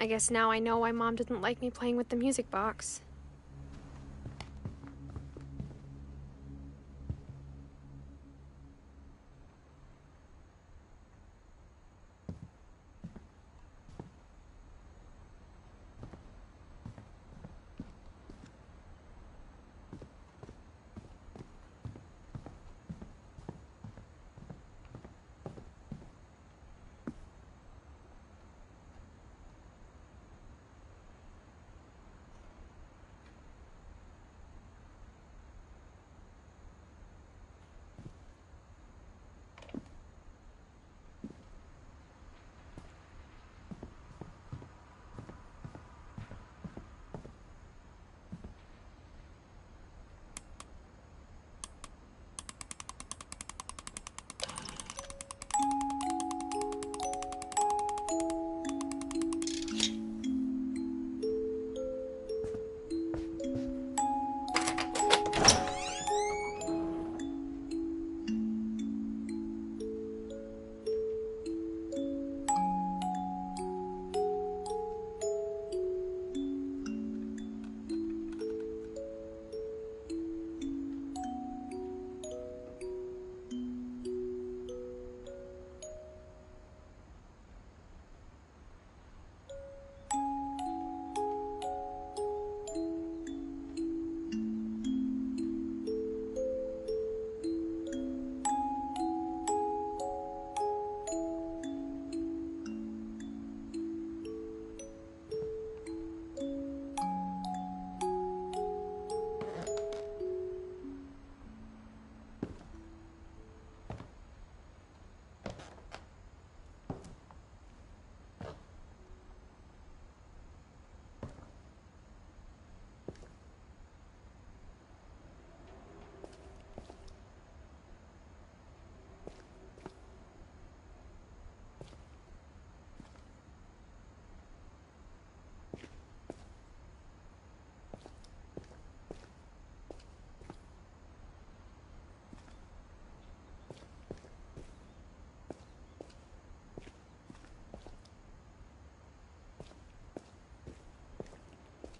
I guess now I know why Mom didn't like me playing with the music box.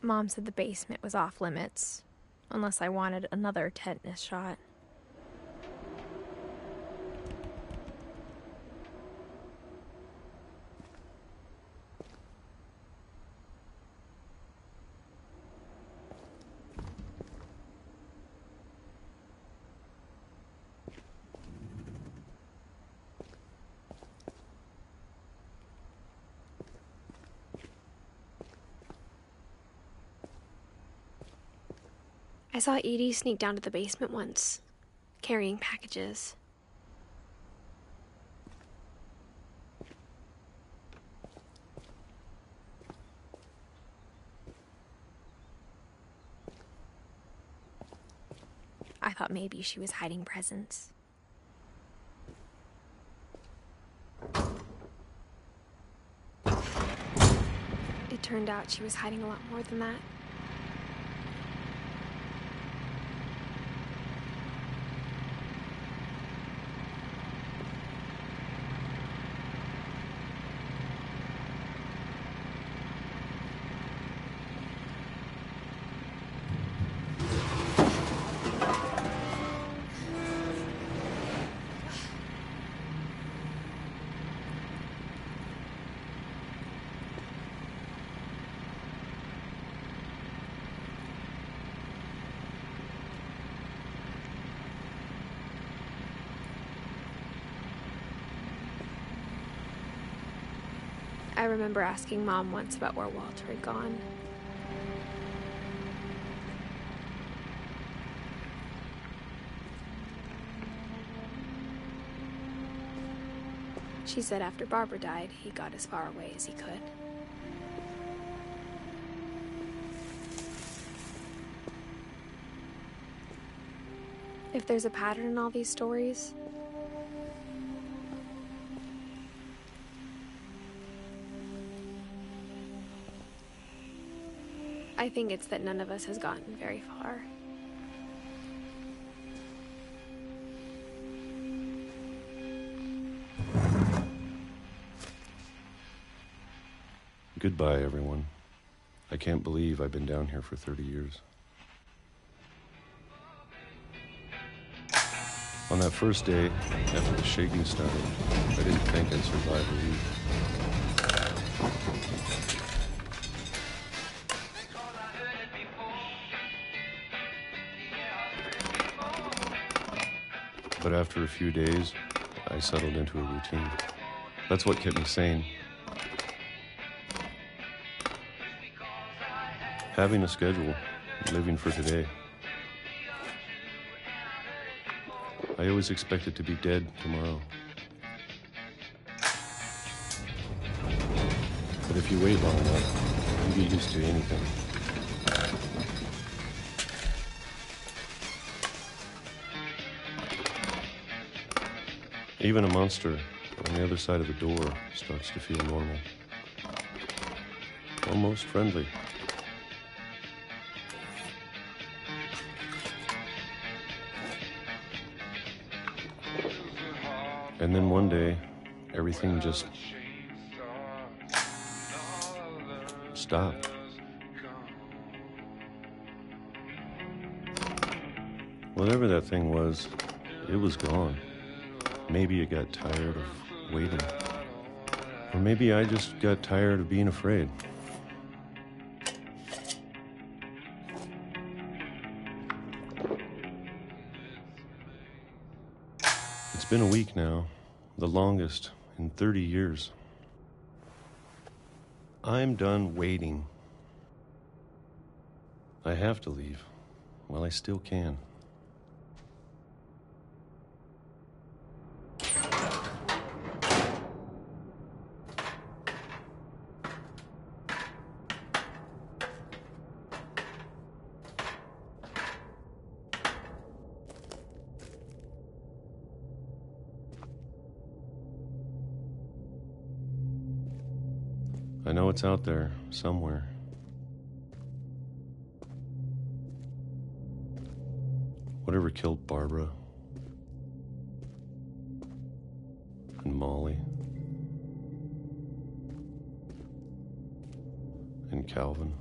Mom said the basement was off limits, unless I wanted another tetanus shot. I saw Edie sneak down to the basement once, carrying packages. I thought maybe she was hiding presents. It turned out she was hiding a lot more than that. I remember asking Mom once about where Walter had gone. She said after Barbara died, he got as far away as he could. If there's a pattern in all these stories, I think it's that none of us has gotten very far. Goodbye, everyone. I can't believe I've been down here for 30 years. On that first day, after the shaking started, I didn't think I'd survive a week. But after a few days, I settled into a routine. That's what kept me sane. Having a schedule, living for today. I always expected to be dead tomorrow. But if you wait long enough, you get used to anything. Even a monster on the other side of the door starts to feel normal. Almost friendly. And then one day, everything just stopped. Whatever that thing was, it was gone. Maybe it got tired of waiting. Or maybe I just got tired of being afraid. It's been a week now, the longest in 30 years. I'm done waiting. I have to leave while I still can. I know it's out there, somewhere. Whatever killed Barbara and Molly and Calvin.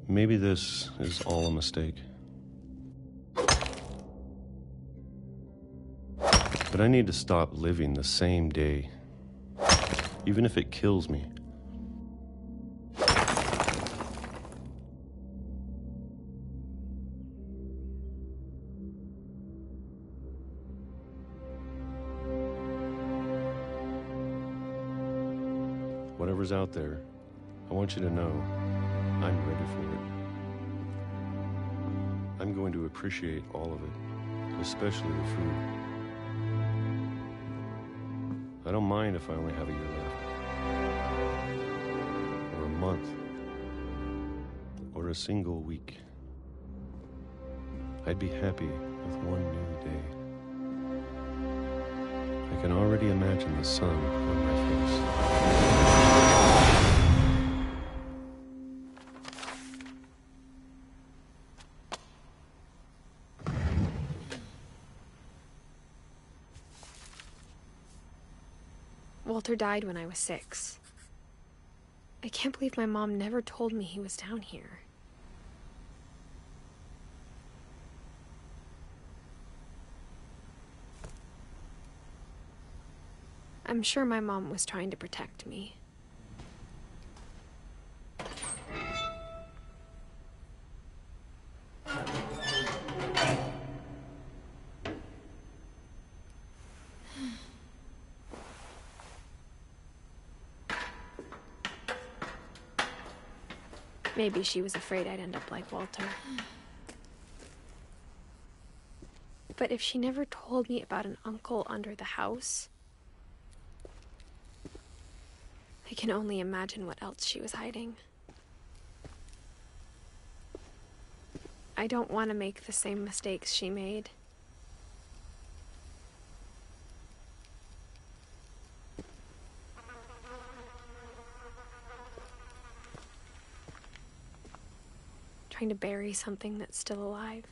Maybe this is all a mistake. But I need to stop living the same day, even if it kills me. Whatever's out there, I want you to know I'm ready for it. I'm going to appreciate all of it, especially the food. I don't mind if I only have a year left, or a month, or a single week. I'd be happy with one new day. I can already imagine the sun on my face. Walter died when I was 6. I can't believe my mom never told me he was down here. I'm sure my mom was trying to protect me. Maybe she was afraid I'd end up like Walter. But if she never told me about an uncle under the house, I can only imagine what else she was hiding. I don't want to make the same mistakes she made. Trying to bury something that's still alive.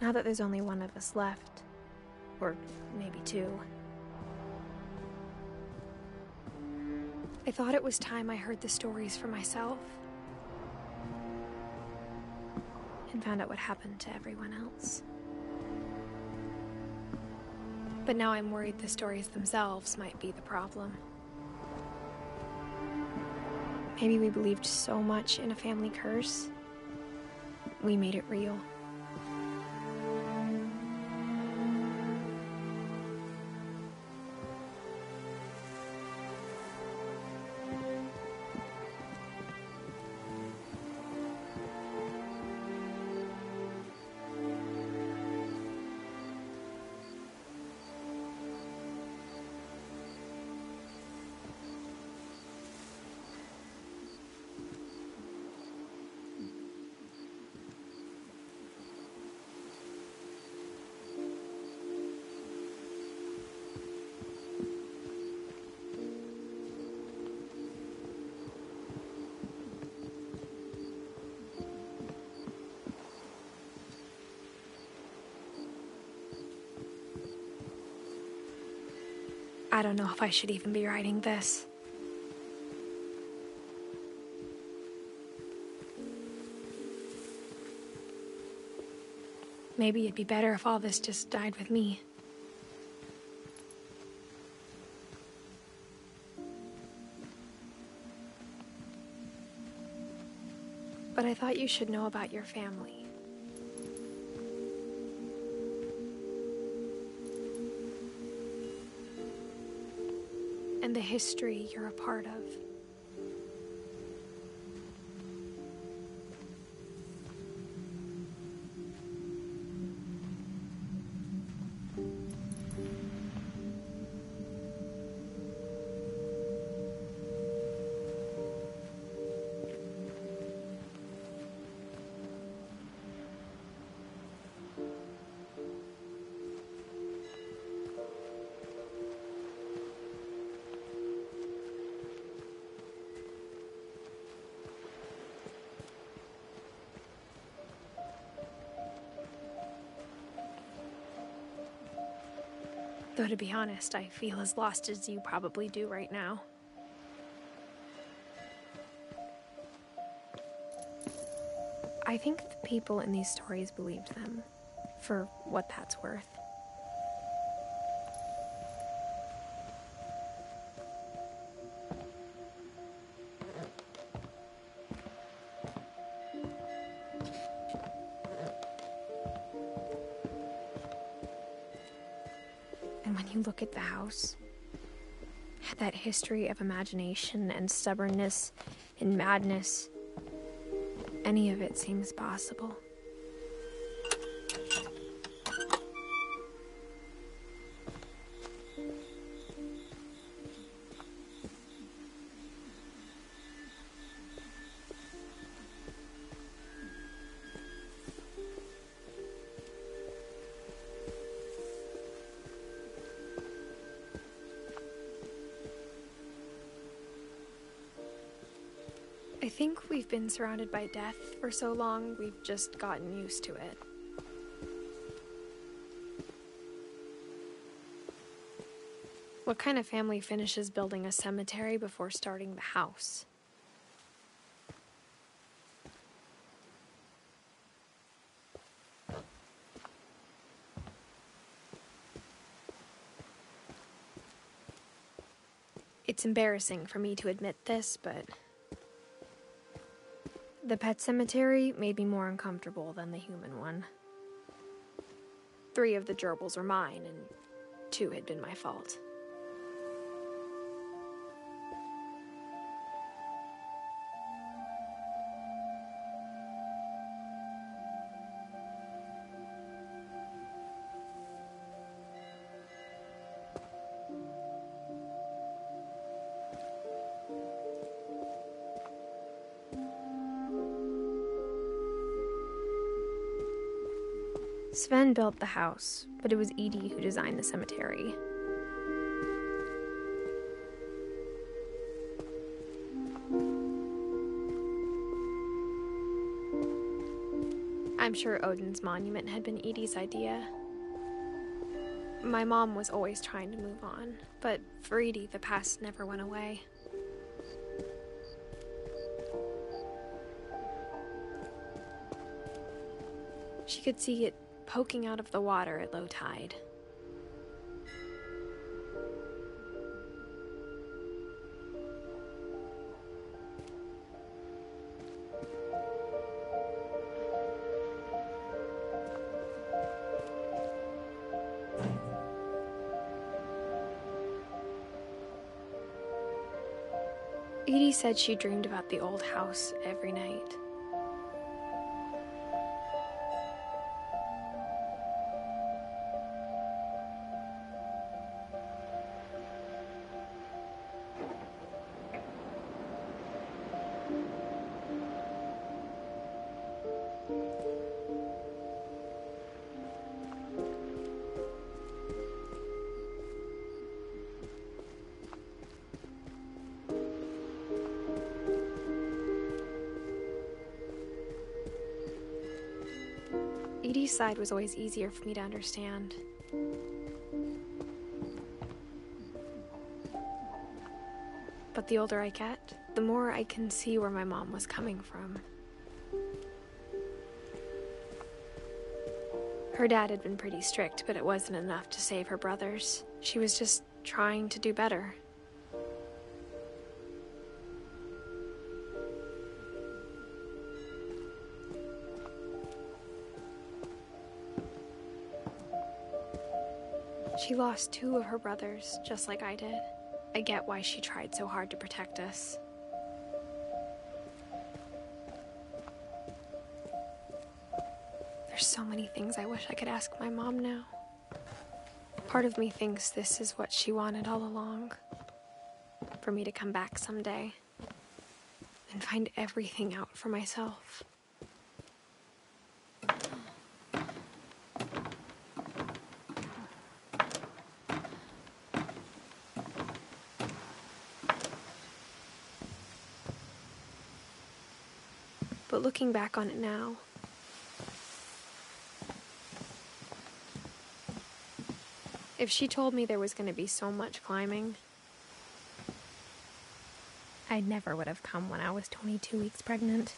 Now that there's only one of us left. Or maybe two. I thought it was time I heard the stories for myself. And found out what happened to everyone else. But now I'm worried the stories themselves might be the problem. Maybe we believed so much in a family curse, we made it real. I don't know if I should even be writing this. Maybe it'd be better if all this just died with me. But I thought you should know about your family. And the history you're a part of. Though to be honest, I feel as lost as you probably do right now. I think the people in these stories believed them, for what that's worth. And when you look at the house, that history of imagination and stubbornness and madness, any of it seems possible. I think we've been surrounded by death for so long, we've just gotten used to it. What kind of family finishes building a cemetery before starting the house? It's embarrassing for me to admit this, but the pet cemetery made me more uncomfortable than the human one. 3 of the gerbils were mine, and 2 had been my fault. Sven built the house, but it was Edith who designed the cemetery. I'm sure Odin's monument had been Edie's idea. My mom was always trying to move on, but for Edie, the past never went away. She could see it poking out of the water at low tide. Edie said she dreamed about the old house every night. Edie's side was always easier for me to understand. But the older I get, the more I can see where my mom was coming from. Her dad had been pretty strict, but it wasn't enough to save her brothers. She was just trying to do better. She lost 2 of her brothers, just like I did. I get why she tried so hard to protect us. There's so many things I wish I could ask my mom now. Part of me thinks this is what she wanted all along. For me to come back someday and find everything out for myself. But looking back on it now, if she told me there was going to be so much climbing, I never would have come when I was 22 weeks pregnant.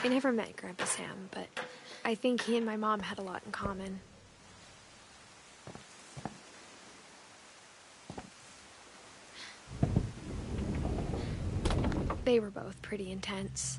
I never met Grandpa Sam, but I think he and my mom had a lot in common. They were both pretty intense.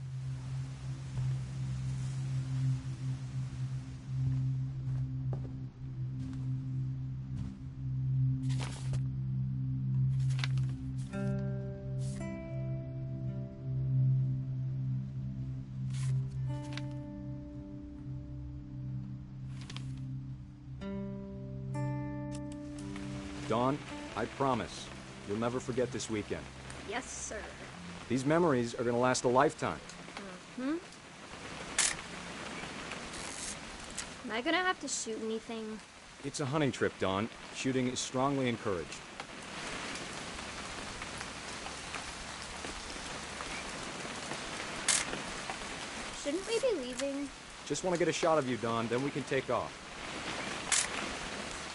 Dawn, I promise, you'll never forget this weekend. Yes, sir. These memories are gonna last a lifetime. Am I gonna have to shoot anything? It's a hunting trip, Dawn. Shooting is strongly encouraged. Shouldn't we be leaving? Just want to get a shot of you, Dawn, then we can take off.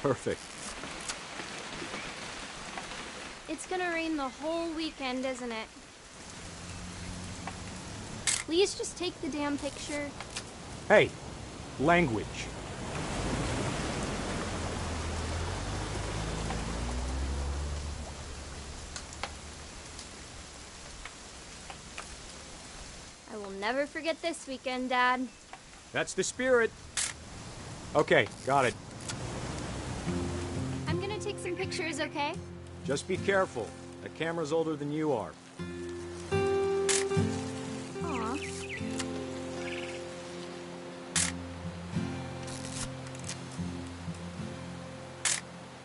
Perfect. It's gonna rain the whole weekend, isn't it? Please just take the damn picture. Hey, language. I will never forget this weekend, Dad. That's the spirit. Okay, got it. I'm gonna take some pictures, okay? Just be careful. That camera's older than you are. Aw.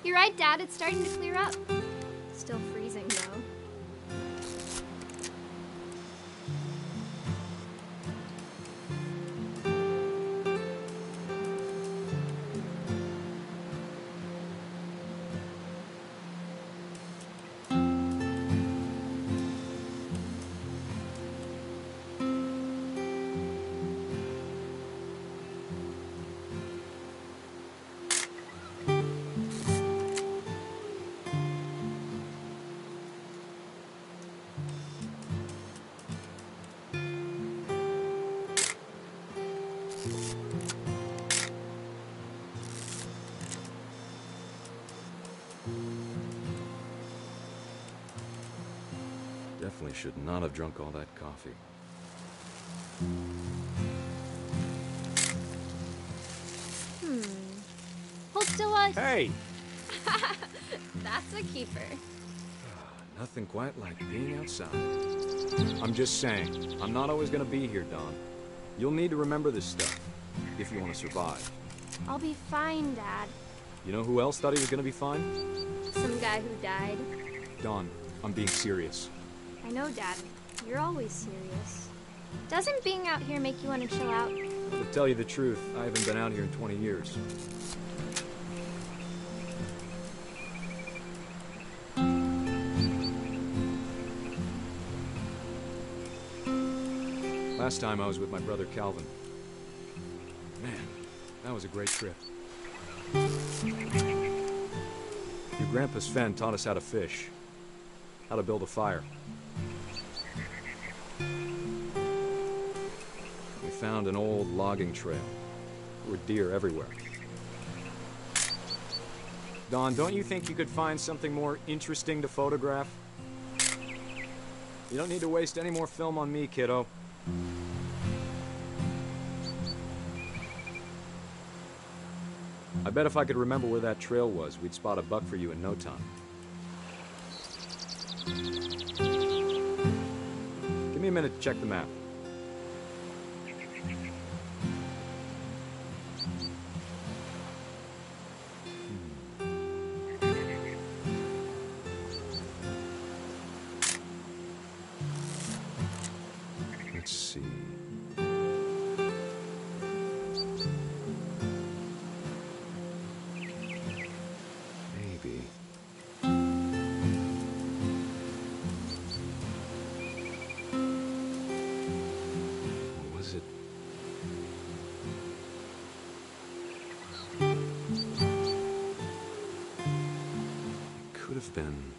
You're right, Dad. It's starting to clear up. Still freezing, though. Definitely should not have drunk all that coffee. Hold still, us. Hey! That's a keeper. Nothing quite like being outside. I'm just saying, I'm not always gonna be here, Dawn. You'll need to remember this stuff, if you want to survive. I'll be fine, Dad. You know who else thought he was gonna be fine? Some guy who died. Dawn, I'm being serious. I know, Dad. You're always serious. Doesn't being out here make you want to chill out? To tell you the truth, I haven't been out here in 20 years. Last time I was with my brother Calvin. Man, that was a great trip. Your grandpa Sven taught us how to fish, how to build a fire. We found an old logging trail. There were deer everywhere. Dawn, don't you think you could find something more interesting to photograph? You don't need to waste any more film on me, kiddo. I bet if I could remember where that trail was, we'd spot a buck for you in no time. Give me a minute to check the map. Let's see. Maybe. Or was it? It could have been.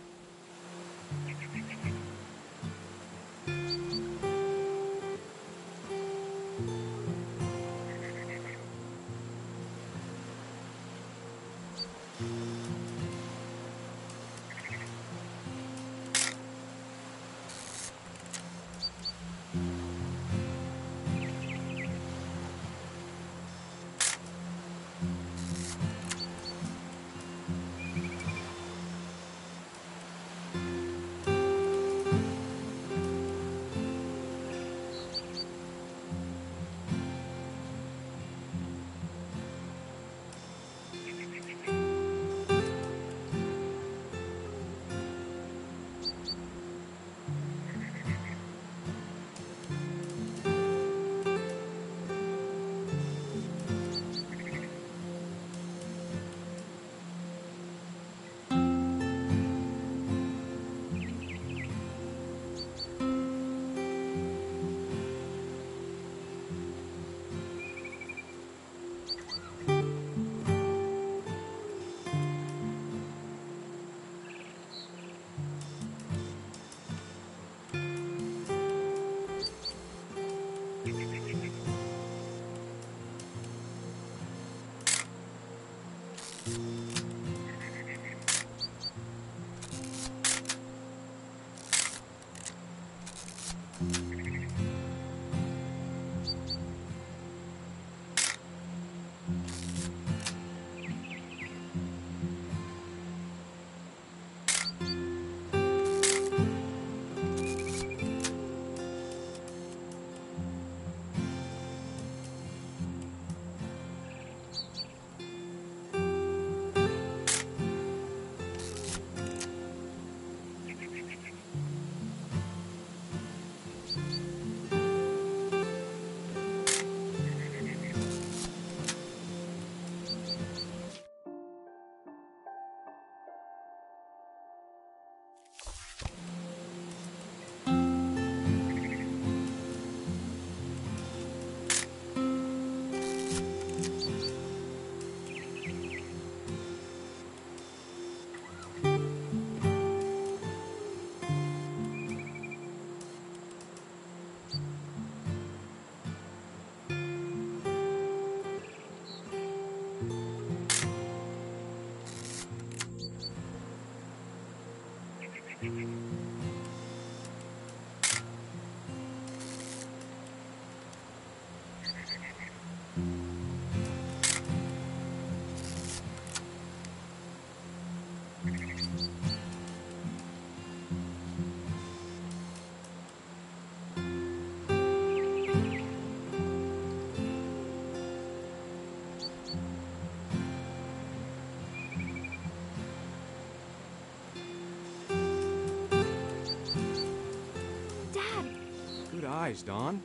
Eyes, Don.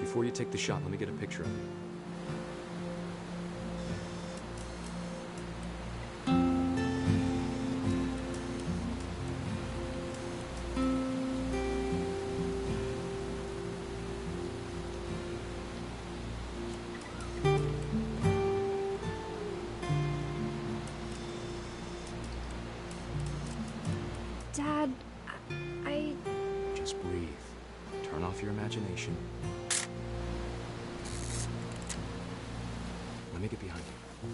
Before you take the shot, let me get a picture of you. Dad, I... Just breathe. Turn off your imagination. Let me get behind you.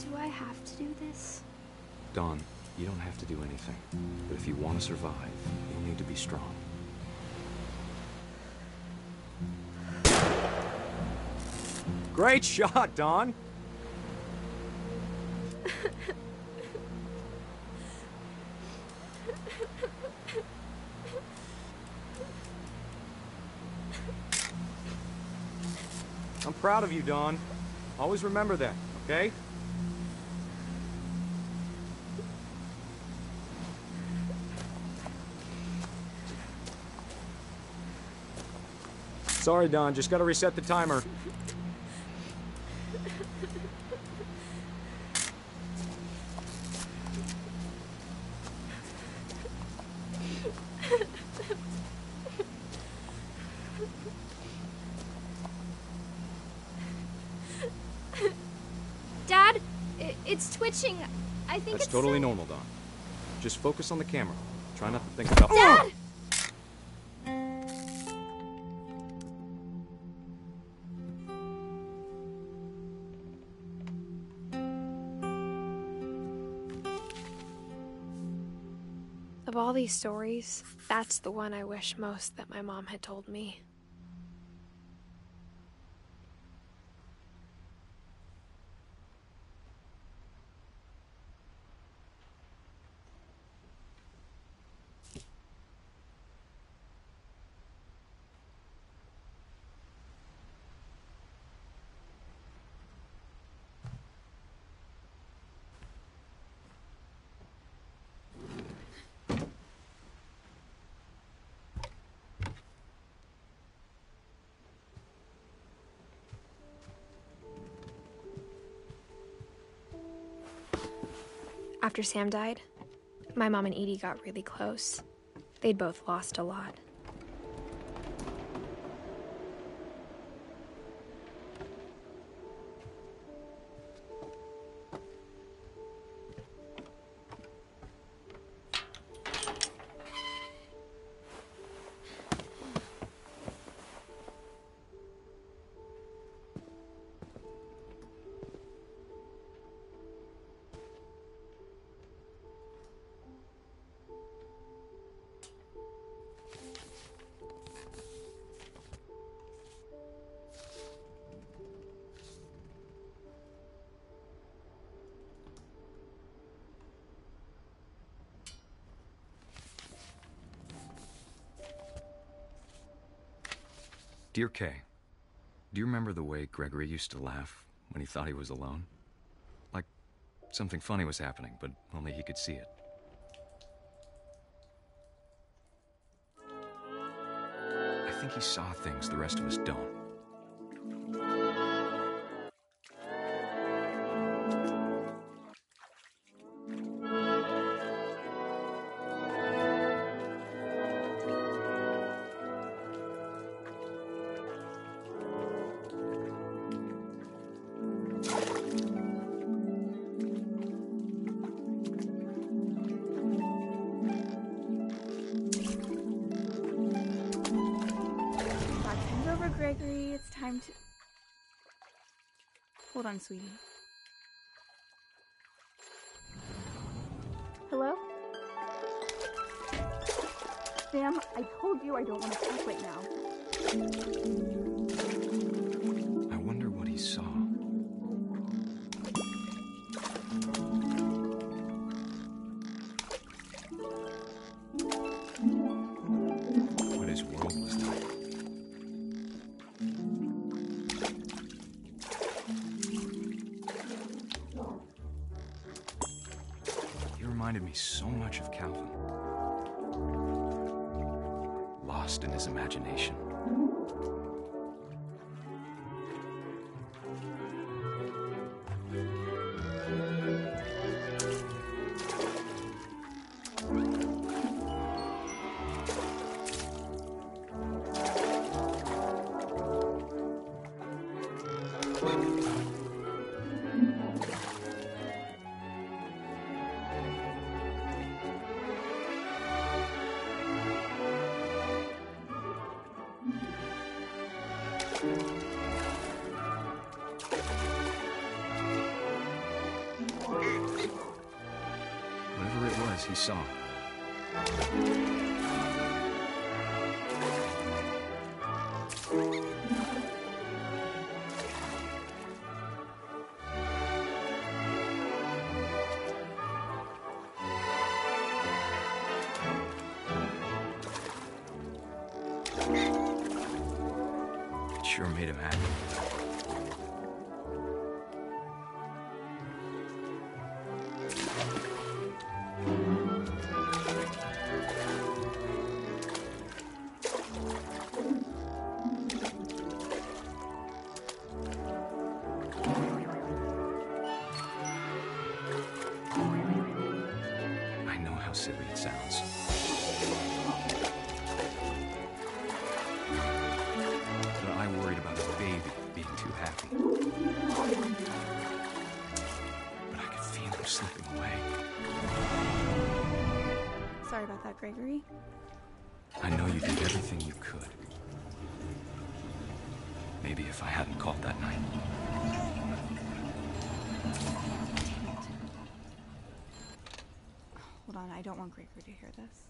Do I have to do this? Dawn, you don't have to do anything. But if you want to survive, you'll need to be strong. Great shot, Dawn! I'm proud of you, Dawn. Always remember that, okay? Sorry, Dawn. Just gotta reset the timer. Dad, it's twitching. I think That's it's totally normal, Dawn. Just focus on the camera. Try not to think about... Dad! Of all these stories, that's the one I wish most that my mom had told me. After Sam died, my mom and Edie got really close. They'd both lost a lot. Dear Kay, do you remember the way Gregory used to laugh when he thought he was alone? Like something funny was happening, but only he could see it. I think he saw things the rest of us don't. Gregory, it's time to... Hold on, sweetie. Hello? Sam, I told you I don't want to talk right now. I wonder what he saw. What his world was like. Reminded me so much of Calvin. Lost in his imagination. Whatever it was he saw. It sure made him happy. I know how silly it sounds. But I worried about a baby being too happy. But I could feel him slipping away. Sorry about that, Gregory. I know you did everything you could. Maybe if I hadn't called that night. Hold on, I don't want Gregory to hear this.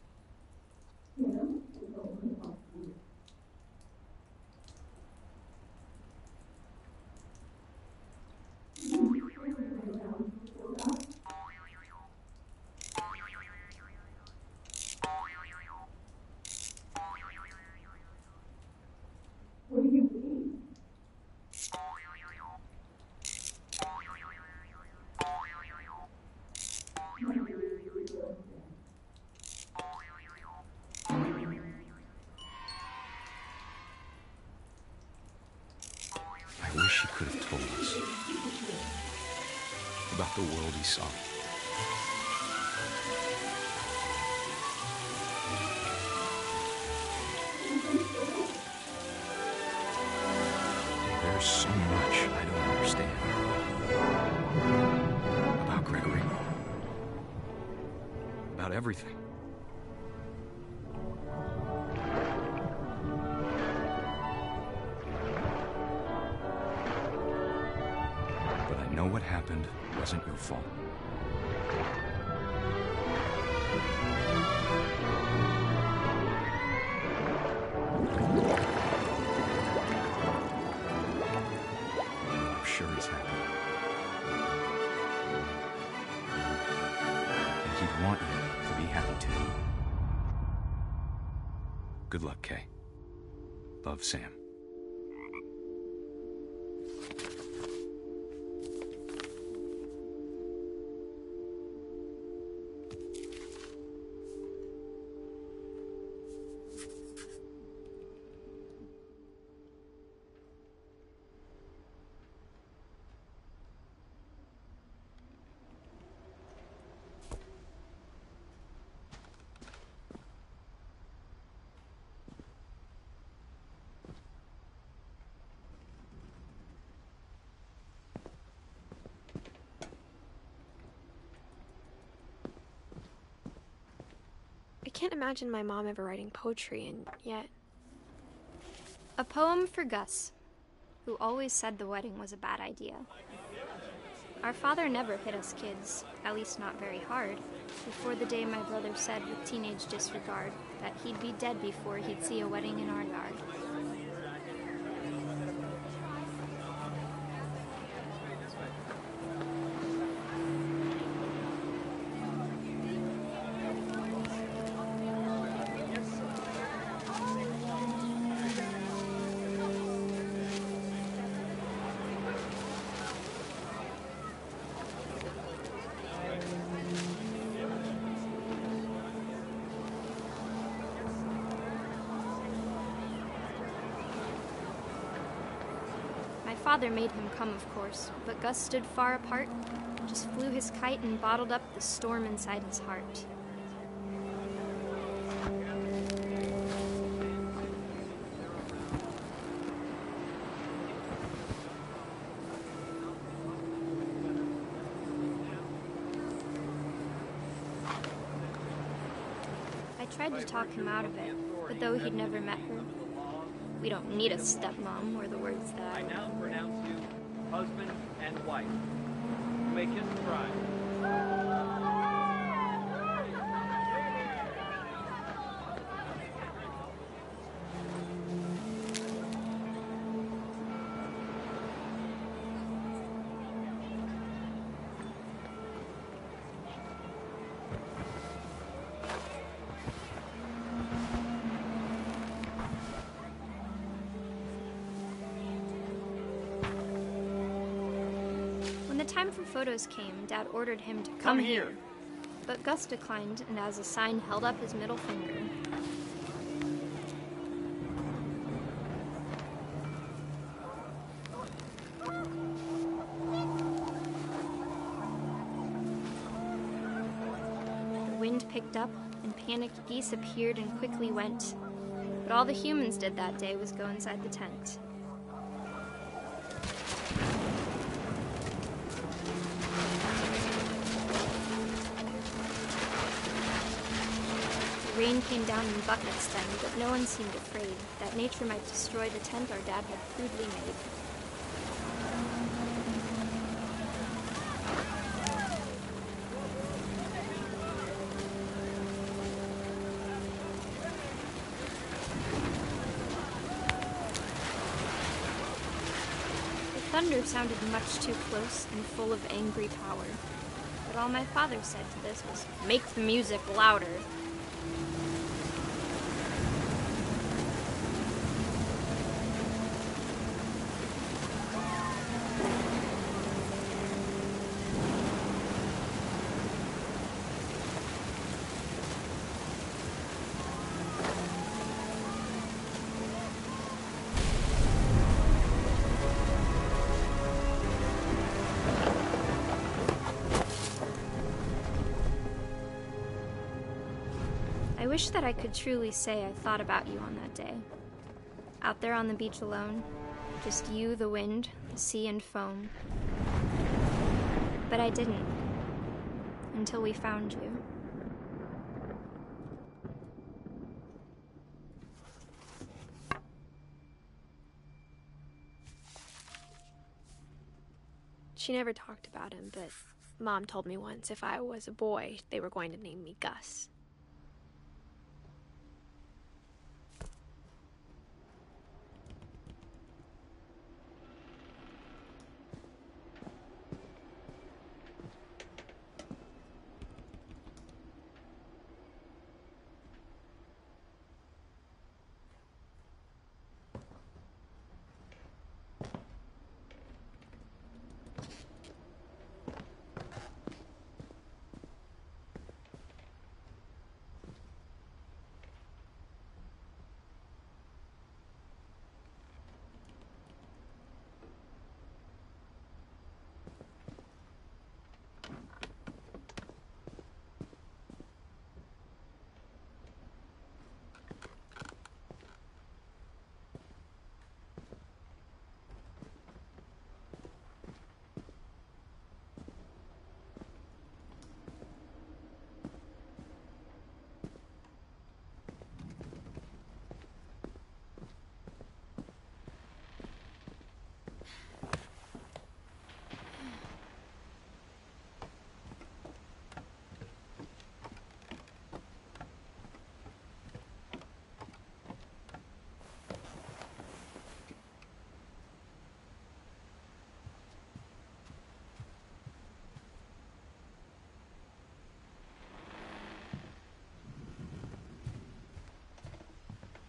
I wish he could have told us about the world he saw. There's so much I don't understand about Gregory, about everything. But I know what happened wasn't your fault. I'm sure he's happy. And he'd want you to be happy too. Good luck, Kay. Love, Sam. can't imagine my mom ever writing poetry, and yet... A poem for Gus, who always said the wedding was a bad idea. Our father never hit us kids, at least not very hard, before the day my brother said with teenage disregard that he'd be dead before he'd see a wedding in our yard. Father made him come, of course, but Gus stood far apart, just flew his kite and bottled up the storm inside his heart. I tried to talk him out of it, but though he'd never met her, "We don't need a stepmom," were the words that I now pronounce you husband and wife. You may kiss the bride. When the time for photos came, Dad ordered him to come here. But Gus declined, and as a sign held up his middle finger. The wind picked up, and panicked geese appeared and quickly went. But all the humans did that day was go inside the tent. Rain came down in buckets then, but no one seemed afraid that nature might destroy the tent our dad had crudely made. The thunder sounded much too close and full of angry power, but all my father said to this was, "Make the music louder." I wish that I could truly say I thought about you on that day. Out there on the beach alone, just you, the wind, the sea, and foam. But I didn't, until we found you. She never talked about him, but Mom told me once if I was a boy, they were going to name me Gus.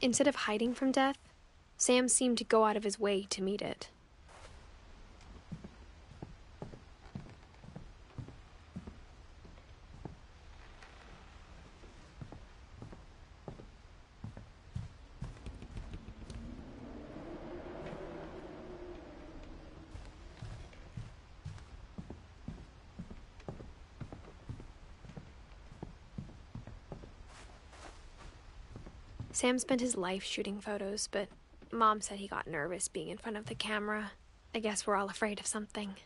Instead of hiding from death, Sam seemed to go out of his way to meet it. Sam spent his life shooting photos, but Mom said he got nervous being in front of the camera. I guess we're all afraid of something.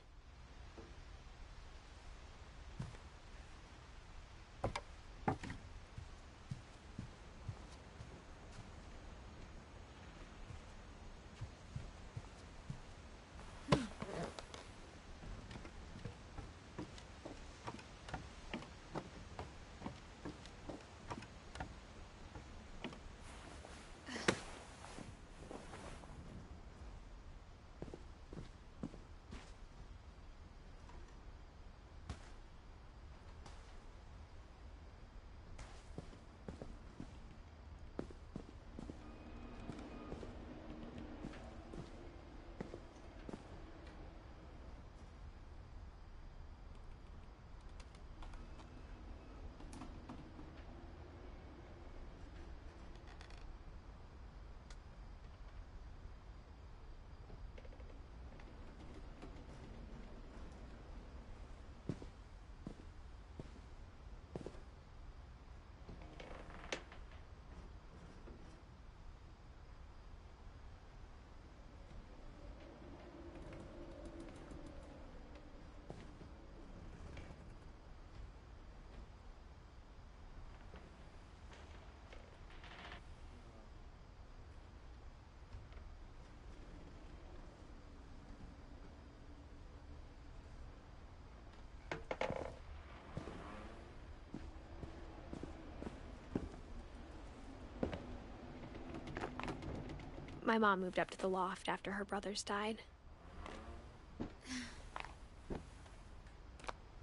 My mom moved up to the loft after her brothers died.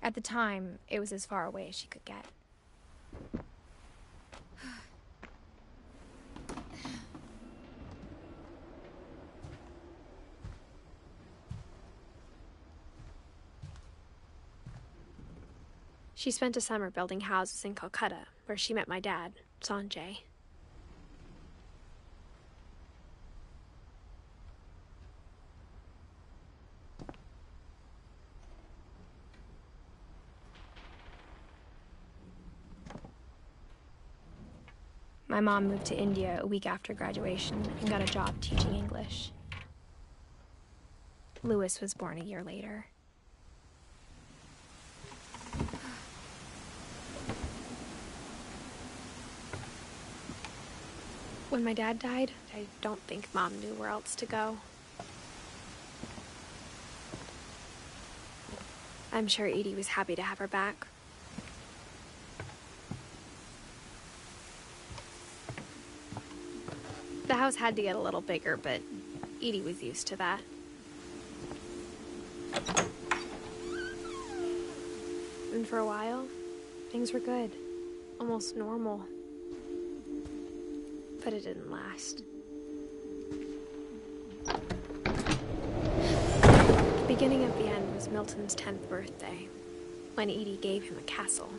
At the time, it was as far away as she could get. She spent a summer building houses in Calcutta, where she met my dad, Sanjay. My mom moved to India a week after graduation and got a job teaching English. Louis was born a year later. When my dad died, I don't think Mom knew where else to go. I'm sure Edie was happy to have her back. The house had to get a little bigger, but Edie was used to that. And for a while, things were good. Almost normal. But it didn't last. The beginning of the end was Milton's 10th birthday, when Edie gave him a castle.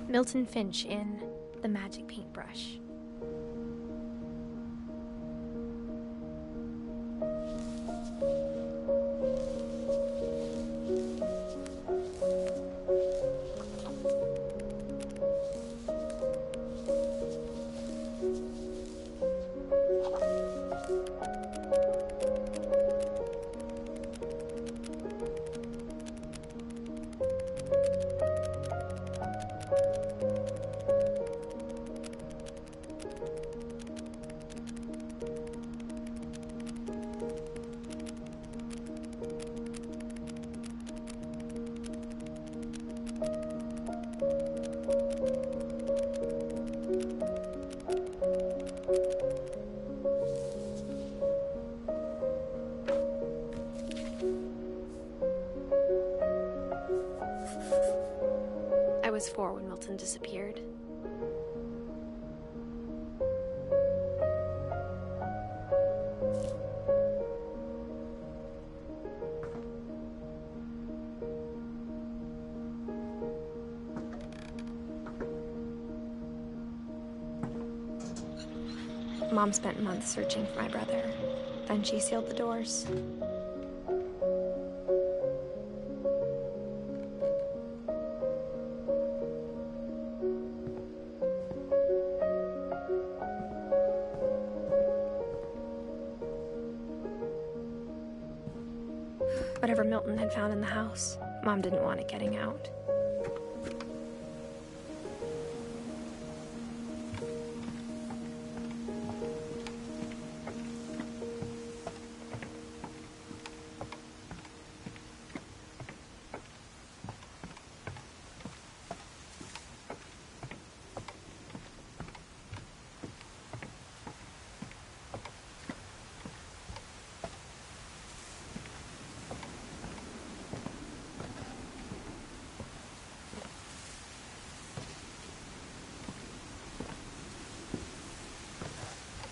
Milton Finch in The Magic Paintbrush. before when Milton disappeared. Mom spent months searching for my brother. Then she sealed the doors. Whatever Milton had found in the house, Mom didn't want it getting out.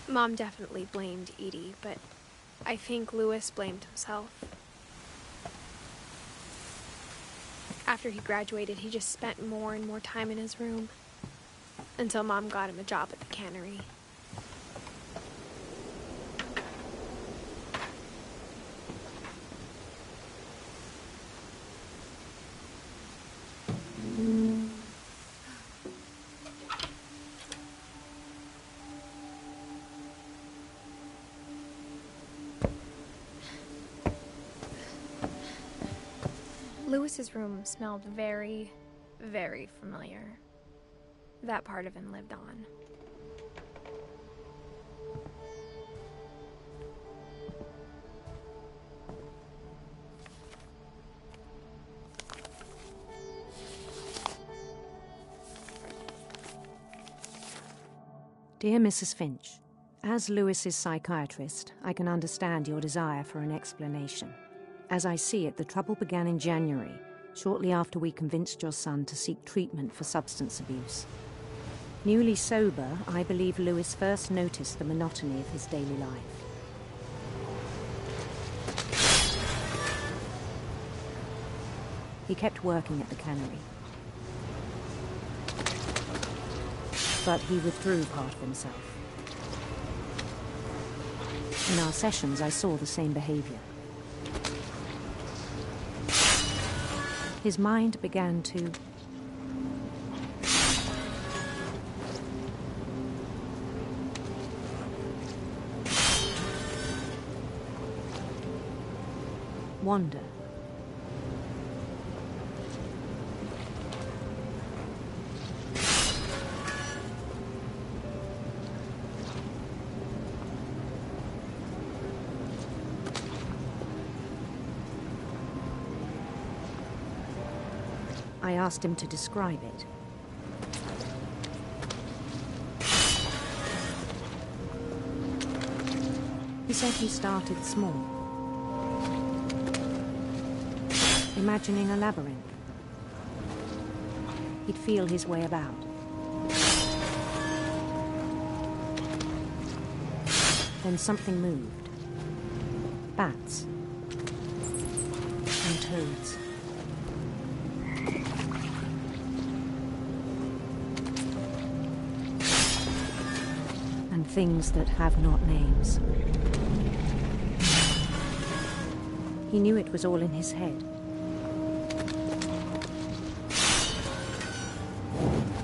Mom definitely blamed Edie, but I think Louis blamed himself. After he graduated, he just spent more and more time in his room, until Mom got him a job at the cannery. Louis's room smelled very, very familiar. That part of him lived on. Dear Mrs. Finch, as Louis's psychiatrist, I can understand your desire for an explanation. As I see it, the trouble began in January, shortly after we convinced your son to seek treatment for substance abuse. Newly sober, I believe Louis first noticed the monotony of his daily life. He kept working at the cannery, but he withdrew part of himself. In our sessions, I saw the same behavior. His mind began to wander. I asked him to describe it. He said he started small, imagining a labyrinth. He'd feel his way about. Then something moved. Bats and toads. And things that have not names. He knew it was all in his head.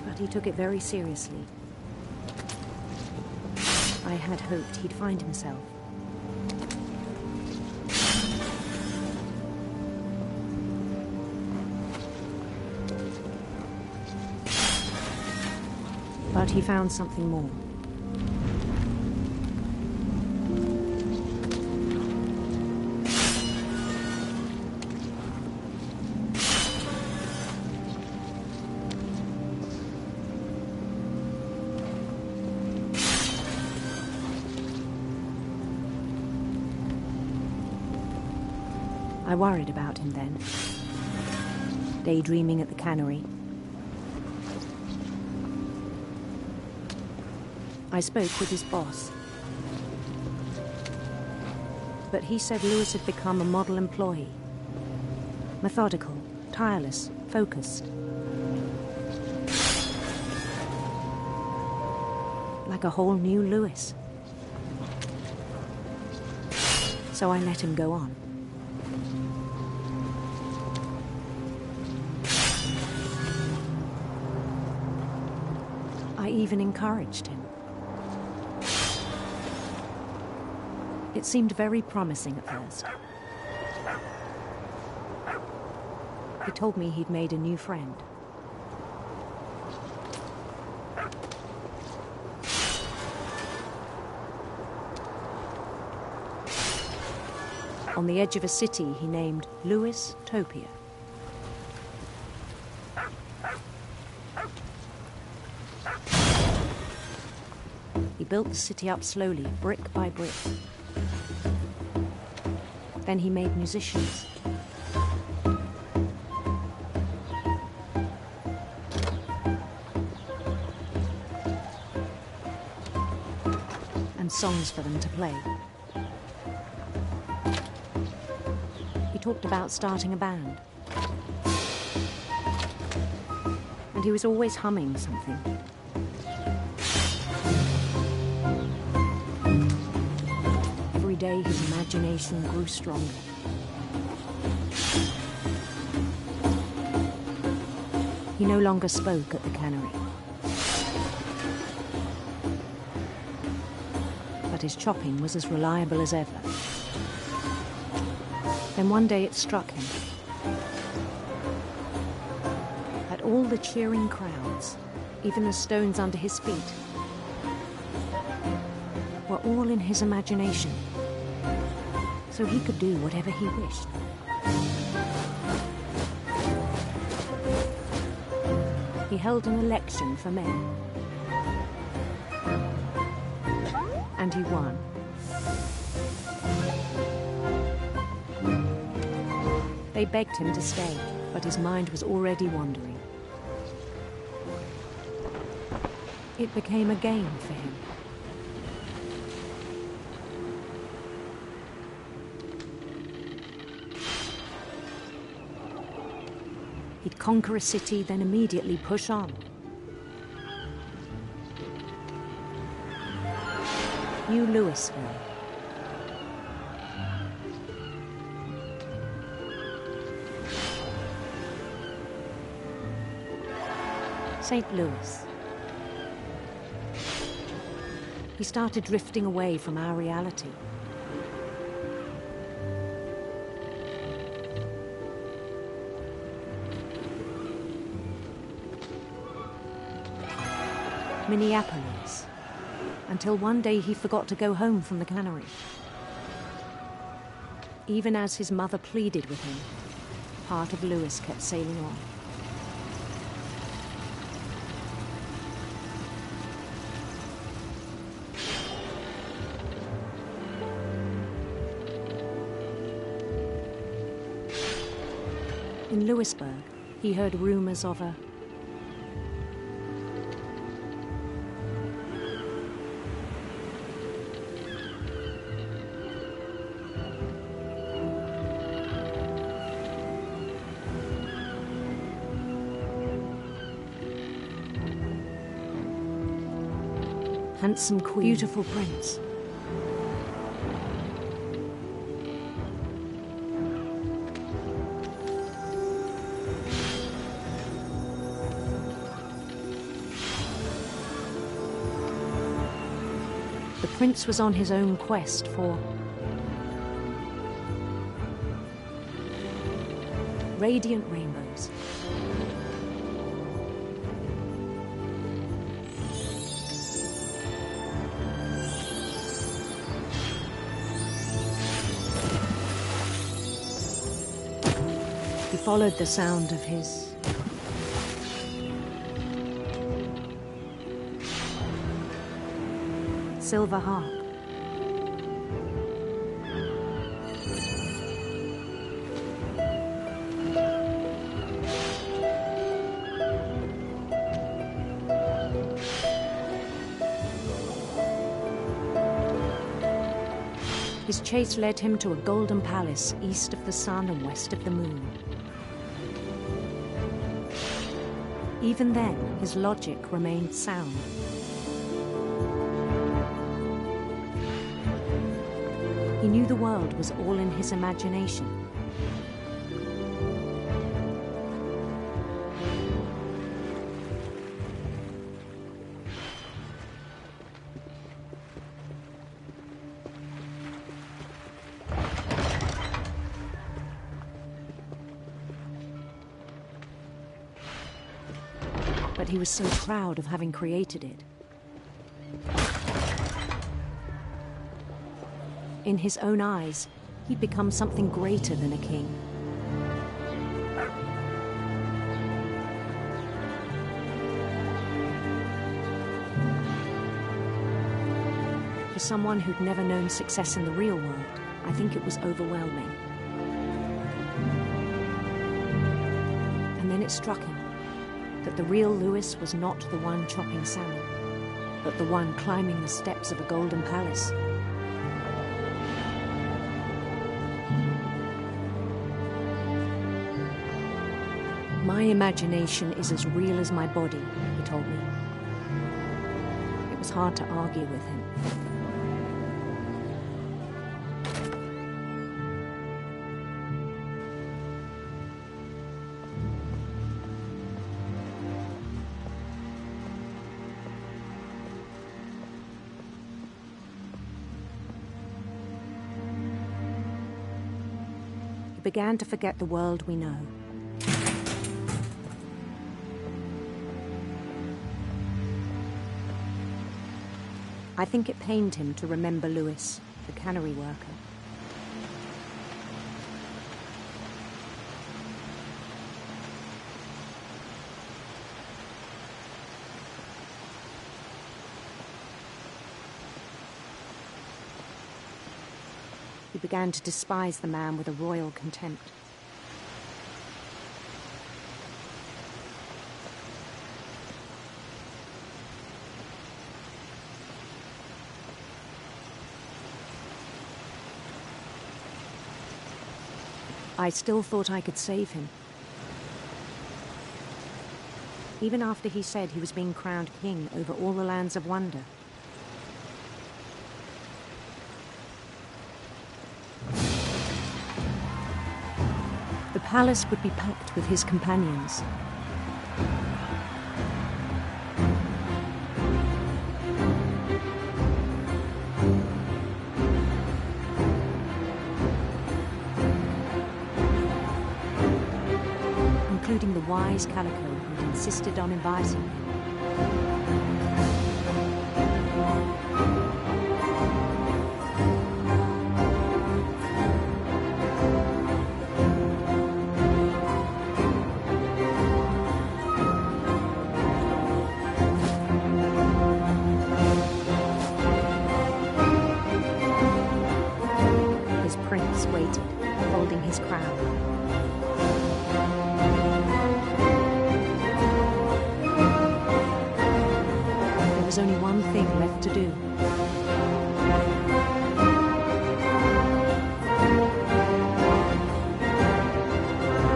But he took it very seriously. I had hoped he'd find himself. But he found something more. I worried about him then, daydreaming at the cannery, I spoke with his boss. But he said Lewis had become a model employee. Methodical, tireless, focused. Like a whole new Lewis. So I let him go on. I even encouraged him. It seemed very promising at first. He told me he'd made a new friend. On the edge of a city he named Lewis Topia. He built the city up slowly, brick by brick. Then he made musicians. And songs for them to play. He talked about starting a band. And he was always humming something. Every day his imagination grew stronger. He no longer spoke at the cannery. But his chopping was as reliable as ever. Then one day it struck him that all the cheering crowds, even the stones under his feet, were all in his imagination, so he could do whatever he wished. He held an election for mayor, and he won. They begged him to stay, but his mind was already wandering. It became a game for him. He'd conquer a city, then immediately push on. New Louisville. St. Louis. He started drifting away from our reality. Minneapolis, until one day he forgot to go home from the cannery. Even as his mother pleaded with him, part of Lewis kept sailing on. In Lewisburg, he heard rumors of a handsome queen, beautiful prince. The prince was on his own quest for radiant rainbows. He followed the sound of his silver harp. His chase led him to a golden palace east of the sun and west of the moon. Even then, his logic remained sound. He knew the world was all in his imagination. But he was so proud of having created it. In his own eyes, he'd become something greater than a king. For someone who'd never known success in the real world, I think it was overwhelming. And then it struck him that the real Lewis was not the one chopping salmon, but the one climbing the steps of a golden palace. My imagination is as real as my body, he told me. It was hard to argue with him. He began to forget the world we know. I think it pained him to remember Lewis, the cannery worker. He began to despise the man with a royal contempt. I still thought I could save him. Even after he said he was being crowned king over all the lands of wonder. The palace would be packed with his companions. Including the wise Calico who'd insisted on inviting him. His prince waited, holding his crown. There was only one thing left to do.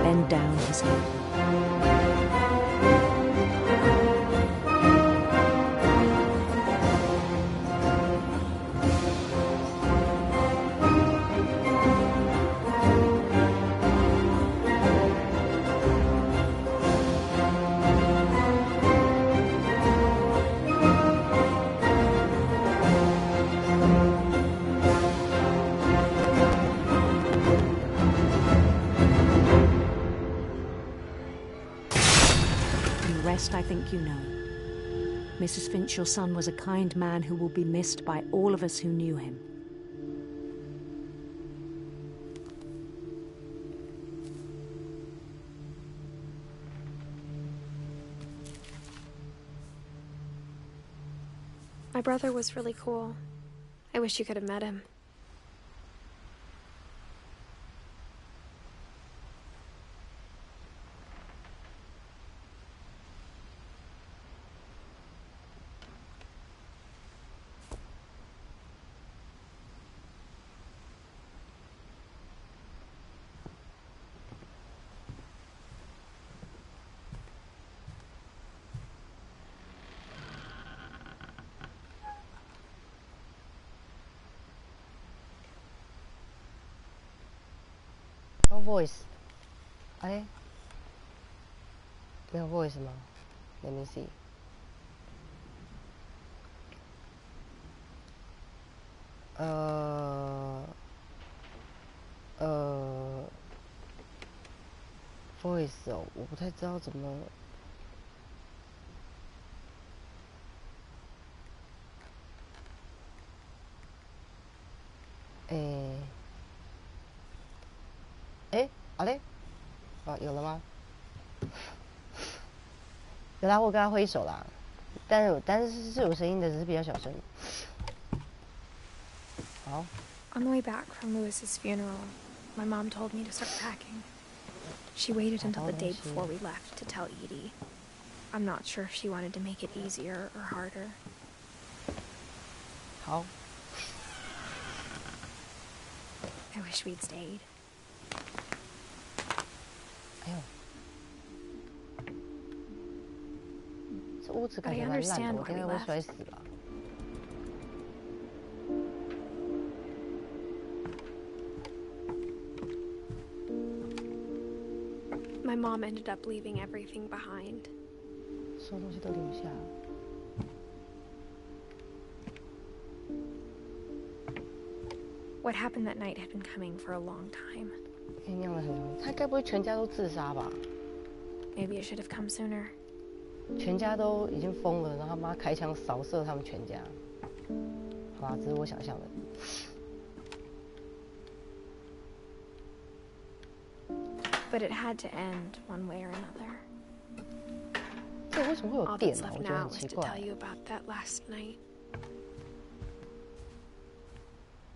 Bend down his head. I think you know. Mrs. Finch, your son was a kind man who will be missed by all of us who knew him. My brother was really cool. I wish you could have met him. voice， 哎，没有 voice 吗 ？Let me see。voice 哦，我不太知道怎么。好嘞，有了吗？有啦，我跟他挥手啦，但是有声音的，只是比较小声。好。On the way back from Lewis's funeral, my mom told me to start packing. She waited until the day before we left to tell Edie. I'm not sure if she wanted to make it easier or harder. 好。I wish we'd stayed. 哎呦，这屋子感觉蛮烂的，我应该会摔死吧。My mom ended up leaving everything behind. 所有东西都留下。What happened that night had been coming for a long time. 酝酿了很长，他该不会全家都自杀吧？ Maybe it should have come sooner. 全家都已经疯了，然后他妈开枪扫射他们全家。好吧，这是我想象的。But it had to end one way or another. 这为什么会有 All 电 that's 啊？ left 我觉得 now 很 is 奇 to 怪。 tell you about that last night.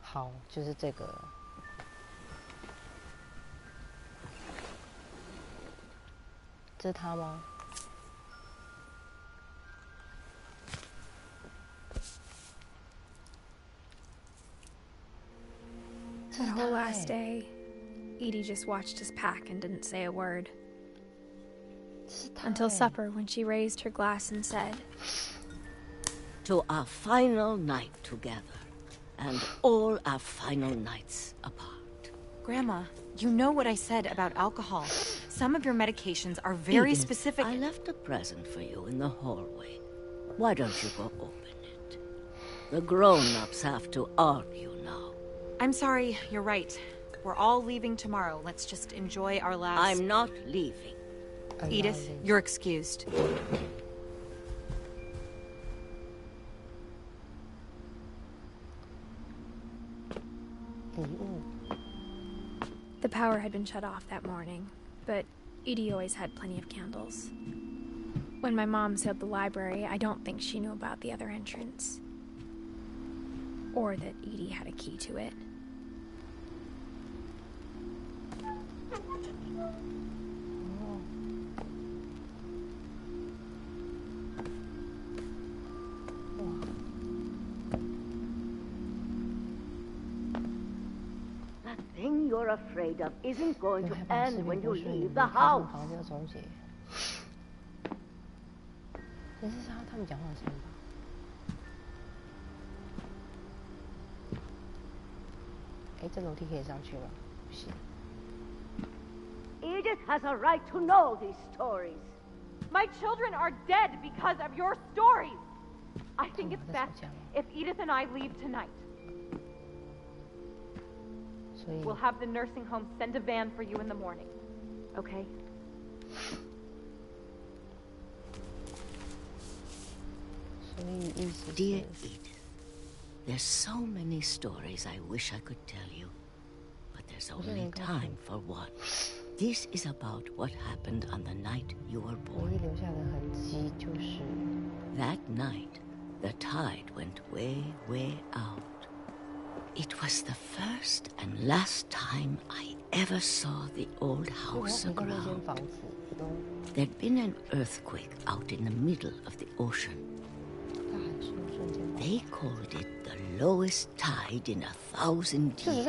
好，就是这个。这是他吗？ That whole last day, Edie just watched us pack and didn't say a word. Until supper, when she raised her glass and said, "To our final night together, and all our final nights apart." Grandma, you know what I said about alcohol. Some of your medications are very Edith, specific. I left a present for you in the hallway. Why don't you go open it? The grown-ups have to argue now. I'm sorry, you're right. We're all leaving tomorrow. Let's just enjoy our last... I'm not leaving. Edith, you're excused. The power had been shut off that morning, but Edie always had plenty of candles. When my mom sealed the library, I don't think she knew about the other entrance. Or that Edie had a key to it. That thing you're afraid of isn't going to end when you leave the house. 这是他们讲话的声音吧？ 哎，这楼梯可以上去吗？不行。 Edith has a right to know these stories. My children are dead because of your stories. I think it's best if Edith and I leave tonight. We'll have the nursing home send a van for you in the morning. Okay? Dear Edith, there's so many stories I wish I could tell you, but there's only time for one. This is about what happened on the night you were born. That night, the tide went way, way out. It was the first and last time I ever saw the old house aground. There'd been an earthquake out in the middle of the ocean. They called it the lowest tide in 1,000 years.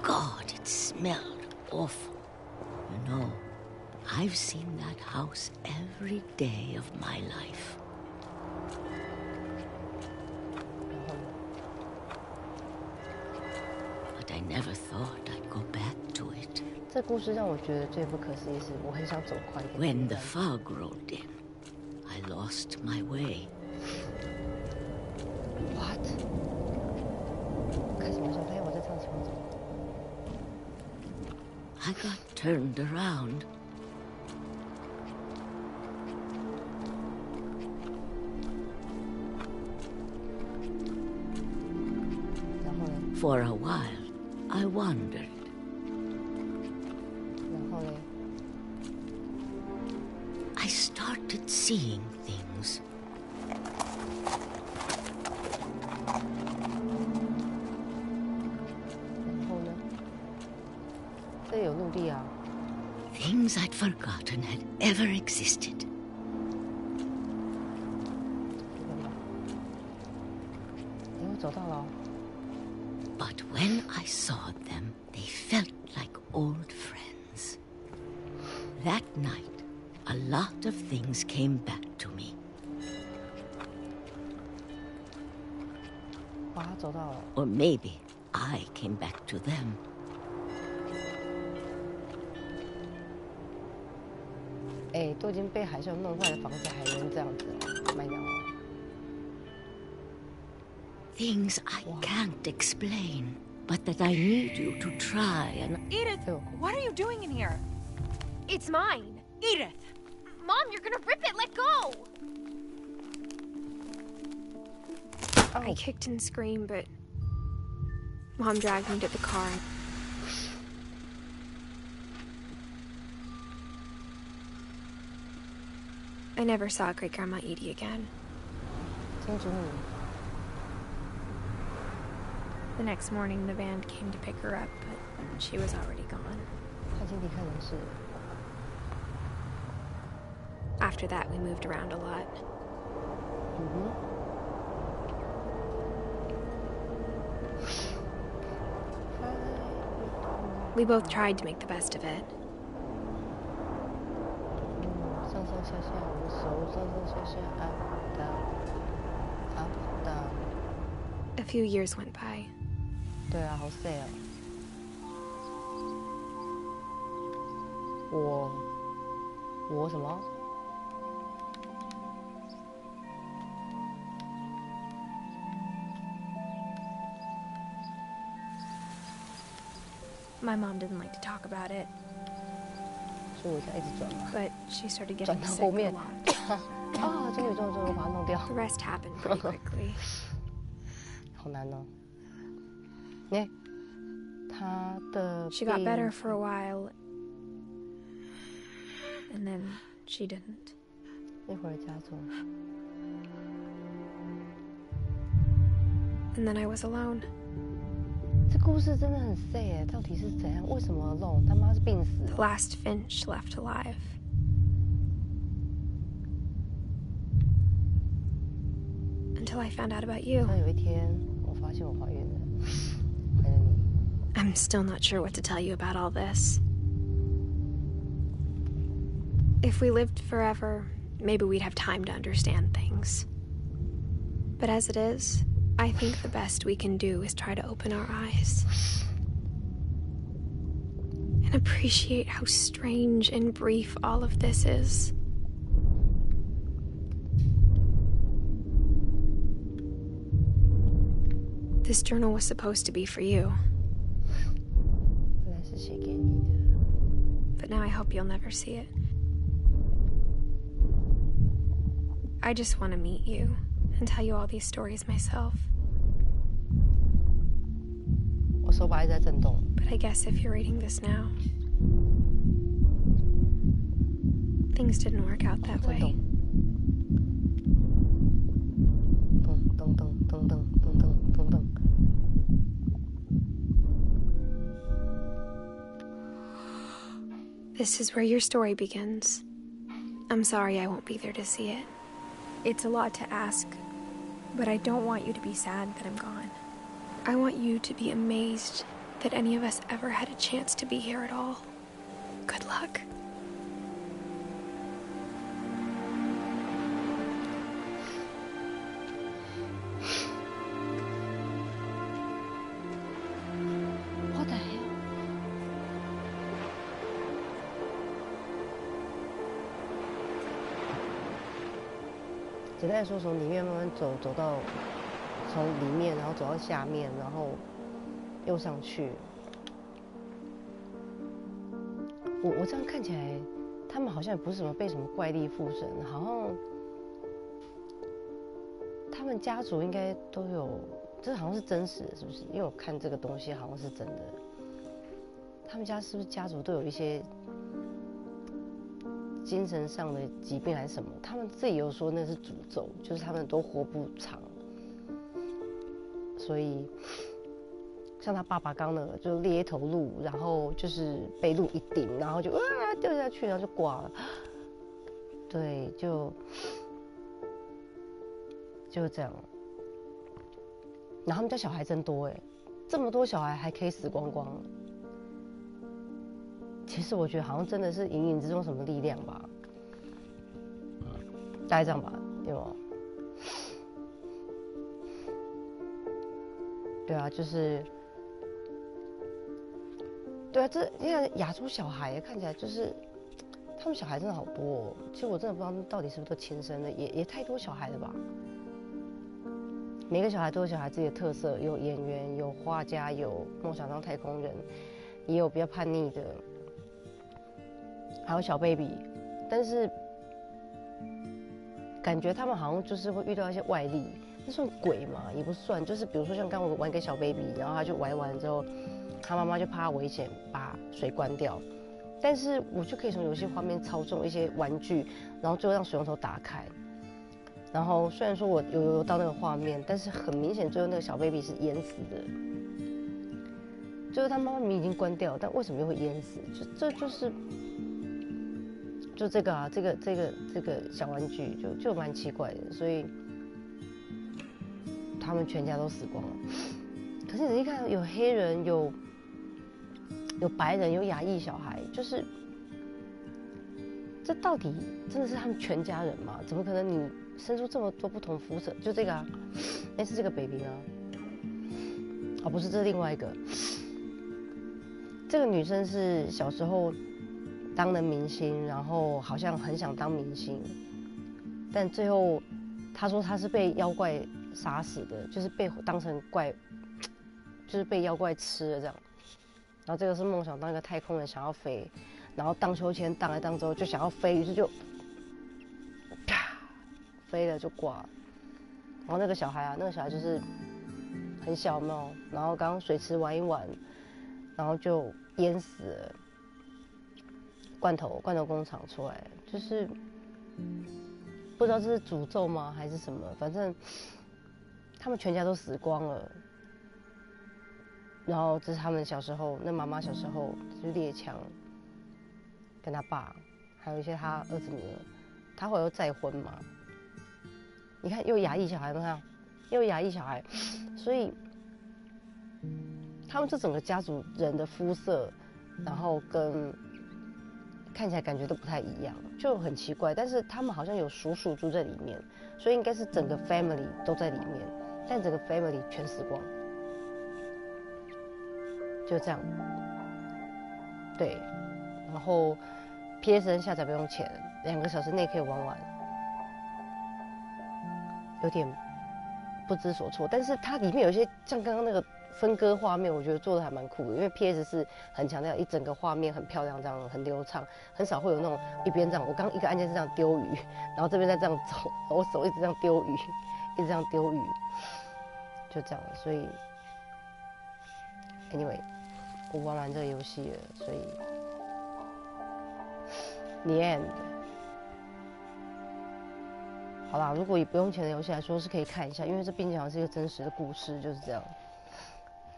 God, it smelled awful. You know, I've seen that house every day of my life. But I never thought I'd go back to it. 这故事让我觉得最不可思议是，我很想走快一点。 When the fog rolled in, I lost my way. What? 开什么玩笑？发现我在这样情况中。 I got turned around. For a while, I wandered. 然后呢？ I started seeing things. 然后呢？这有陆地啊。 Things I'd forgotten had ever existed. 哎，我走到了。 But when I saw them, they felt like old friends. That night, a lot of things came back to me. 哇，走到了。 Or maybe I came back to them. 哎，都已经被海啸弄坏的房子，还能这样子卖掉哦？ Things I can't explain, but that I need you to try and... Edith, what are you doing in here? It's mine. Edith! Mom, you're gonna rip it. Let go. I kicked and screamed, but Mom dragged me to the car. I never saw Great-Grandma Edie again. The next morning, the van came to pick her up, but she was already gone. After that, we moved around a lot. We both tried to make the best of it. A few years went by. 对啊，好 sad 哦。我什么？ My mom didn't like to talk about it. 所以我才一直转嘛。 But she started 转 getting 到 sick 后 a 面。 lot. 啊，终于把它弄掉。 The rest happened pretty quickly. 好难哦。哎，她的 She got better for a while, and then she didn't. 那会儿家中。 And then I was alone. 这故事真的很 sad 到底是怎样？为什么 alone？ 他妈是病死。 The last Finch left alive. Until I found out about you. 有一天，我发现我怀孕了，怀了你。 I'm still not sure what to tell you about all this. If we lived forever, maybe we'd have time to understand things. But as it is, I think the best we can do is try to open our eyes and appreciate how strange and brief all of this is. This journal was supposed to be for you. 本来是写给你的。 But now I hope you'll never see it. I just want to meet you and tell you all these stories myself. 我手把一直在震动。 But I guess if you're reading this now, things didn't work out that way. 噔噔噔噔噔噔噔噔噔。 This is where your story begins. I'm sorry I won't be there to see it. It's a lot to ask, but I don't want you to be sad that I'm gone. I want you to be amazed that any of us ever had a chance to be here at all. Good luck. What the hell? 简单来说，从里面慢慢走到从里面，然后走到下面，然后又上去。我这样看起来，他们好像也不是什么被什么怪力附身，好像他们家族应该都有，这好像是真实的，是不是？因为我看这个东西好像是真的。他们家是不是家族都有一些精神上的疾病还是什么？他们自己有说那是诅咒，就是他们都活不长，所以。像他爸爸刚那个，就裂一头鹿，然后就是被鹿一顶，然后就掉下去，然后就挂了。对，就这样。然后他们家小孩真多哎，这么多小孩还可以死光光。其实我觉得好像真的是隐隐之中什么力量吧，大概这样吧，对吗？对啊，就是。对啊，这因为亚洲小孩看起来就是，他们小孩真的好多哦。其实我真的不知道到底是不是都亲生的，也太多小孩了吧。每个小孩都有小孩自己的特色，有演员，有画家，有梦想当太空人，也有比较叛逆的，还有小 baby。但是感觉他们好像就是会遇到一些外力，那算鬼吗？也不算，就是比如说像刚我玩给小 baby， 然后他就玩完之后。他妈妈就怕他危险，把水关掉。但是我就可以从游戏画面操纵一些玩具，然后最后让水龙头打开。然后虽然说我有到那个画面，但是很明显最后那个小 baby 是淹死的。就是他妈妈明明已经关掉，但为什么又会淹死？就这个啊，这个小玩具就蛮奇怪的，所以他们全家都死光了。可是你仔细看，有黑人，有白人，有亚裔小孩，就是这到底真的是他们全家人吗？怎么可能你生出这么多不同肤色？就这个啊，是这个 baby 啊，哦不是，这是另外一个。这个女生是小时候当了明星，然后好像很想当明星，但最后她说她是被妖怪杀死的，就是被当成怪。就是被妖怪吃了这样，然后这个是梦想当一个太空人，想要飞，然后荡秋千荡来荡之后就想要飞，于是就啪飞了就挂了。然后那个小孩就是很小嘛，然后刚水池玩一玩，然后就淹死了。罐头工厂出来，就是不知道这是诅咒吗还是什么，反正他们全家都死光了。然后这是他们小时候，那妈妈小时候就猎枪，跟他爸，还有一些他儿子女儿，他会有再婚嘛？你看又亚裔小孩，你看又亚裔小孩，所以他们这整个家族人的肤色，然后跟看起来感觉都不太一样，就很奇怪。但是他们好像有叔叔住在里面，所以应该是整个 family 都在里面，但整个 family 全死光。就这样，对，然后 PSN 下载不用钱，2个小时内可以玩完，有点不知所措。但是它里面有一些像刚刚那个分割画面，我觉得做的还蛮酷的，因为 PS 是很强调一整个画面很漂亮，这样很流畅，很少会有那种一边这样，我刚一个按键是这样丢鱼，然后这边再这样走，我手一直这样丢鱼，一直这样丢鱼，就这样，所以 anyway。我玩完这个游戏了，所以 the end。好啦，如果以不用钱的游戏来说，是可以看一下，因为这毕竟好像是一个真实的故事，就是这样。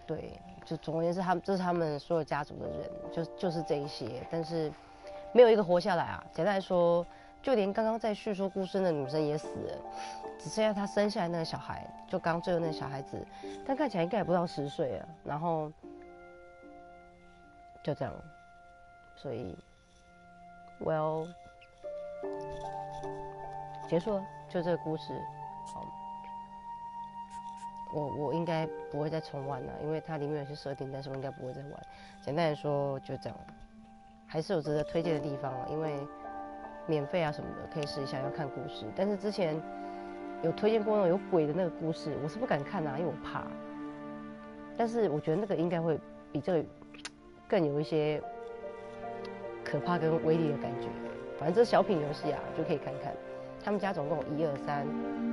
对，就总而言之，这是他们所有家族的人，就是这一些，但是没有一个活下来啊。简单来说，就连刚刚在叙说故事的女生也死了，只剩下她生下来那个小孩，就刚最后那个小孩子，但看起来应该也不到10岁啊，然后。就这样，所以 ，well， 结束了，就这个故事。好，我应该不会再重玩了，因为它里面有些设定，但是我应该不会再玩。简单来说，就这样，还是有值得推荐的地方，因为免费啊什么的可以试一下，要看故事。但是之前有推荐过那种有鬼的那个故事，我是不敢看啊，因为我怕。但是我觉得那个应该会比这个更有一些可怕跟威力的感觉。反正这是小品游戏啊，就可以看看。他们家总共1、2、3、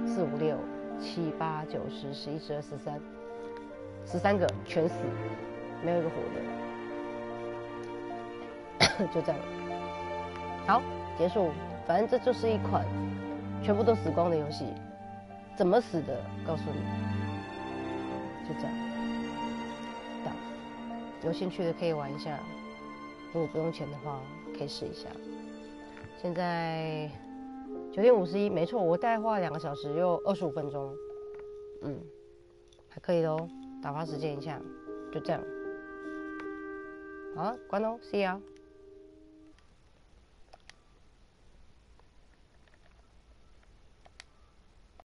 4、5、6、7、8、9、10、11、12、13个全死，没有一个活的。就这样，好，结束。反正这就是一款全部都死光的游戏，怎么死的？告诉你，就这样。有兴趣的可以玩一下，如果不用钱的话，可以试一下。现在9点51，没错，我大概花了2个小时又25分钟，还可以咯，打发时间一下，就这样。好，关喽 ，See ya。